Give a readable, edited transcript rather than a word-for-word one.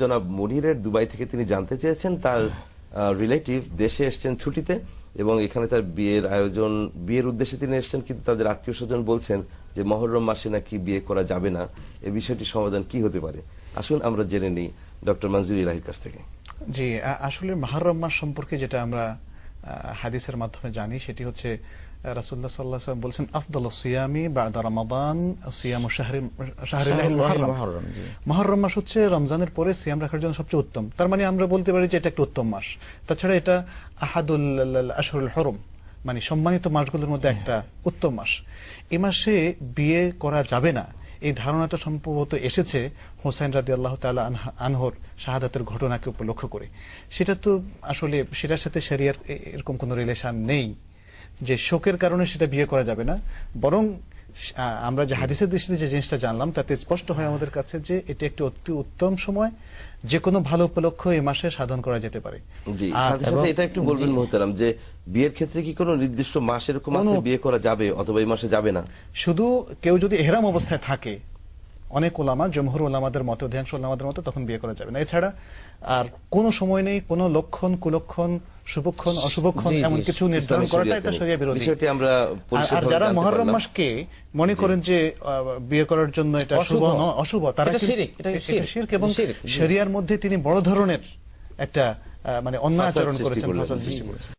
জনাব মুনিরের দুবাই থেকে তিনি জানতে চেয়েছেন তার রিলেটিভ দেশে এসেছেন ছুটিতে এবং এখানে তার বিয়ের উদ্দেশ্যে তিনি এসেছেন, কিন্তু তাদের আত্মীয় স্বজন বলছেন যে মহররম মাসে নাকি বিয়ে করা যাবে না। এই বিষয়টির সমাধান কি হতে পারে? আসুন আমরা জেনে নিই ডক্টর মনজুর ইলাহির কাছ থেকে। জি, আসলে মুহররম মাস সম্পর্কে যেটা আমরা হাদিসের মাধ্যমে জানি সেটি হচ্ছে রাসূলুল্লাহ সাল্লাল্লাহু আলাইহি ওয়াসাল্লাম বলেছেন আফদালুস সিয়ামি বা'দা রমাদান সিয়ামু শাহরিল মুহররম। মুহররম মাস হচ্ছে রমজানের পরে সিয়াম রাখার জন্য সবচেয়ে উত্তম। তার মানে আমরা বলতে পারি যে এটা একটা উত্তম মাস। তাছাড়া এটা আহাদুল আশহুরুল হুরুম, মানে সম্মানিত মাসগুলোর মধ্যে একটা উত্তম মাস। এই মাসে বিয়ে করা যাবে না, এই ধারণাটা সম্ভবত এসেছে হোসেন রাদিয়াল্লাহু তাআলা আনহুর শাহাদাতের ঘটনাকে উপলক্ষ করে। সেটা তো আসলে সেটার সাথে শরিয়ার এরকম কোনো রিলেশন নেই যে শোকের কারণে সেটা বিয়ে করা যাবে না। বরং আমরা যে হাদিসের দৃষ্টিতে যে জিনিসটা জানলাম তাতে স্পষ্ট হয় আমাদের কাছে যে এটি একটি অতি উত্তম সময়, যে কোনো ভালো উপলক্ষ এই মাসে সাধন করা যেতে পারে। জি, সাথে সাথে এটা একটু বলবেন মুহতারাম যে বিয়ের ক্ষেত্রে কি কোনো নির্দিষ্ট মাস এরকম আছে বিয়ে করা যাবে অথবা এই মাসে যাবে না? শুধু কেউ যদি ইহরাম অবস্থায় থাকে, অনেক ওলামা, জমহুর ওলামাদের মতে, অধিকাংশ ওলামাদের মতে, তখন বিয়ে করা যাবে না। এছাড়া আর কোনো সময় নেই, কোনো লক্ষণ কুলক্ষণ শুভক্ষণ অশুভক্ষণ এমন কিছু নির্ধারণ করাটা এটা শরিয়া বিরোধী। বিষয়টি আমরা আর যারা মুহররম মাসকে মনে করেন যে বিয়ে করার জন্য এটা শুভ নয়, অশুভ, তারা এটা শিরক এবং শরিয়ার মধ্যে তিনি বড় ধরনের একটা মানে অন্যায় আচরণ করেছেন, ফাসাদ সৃষ্টি করেছেন।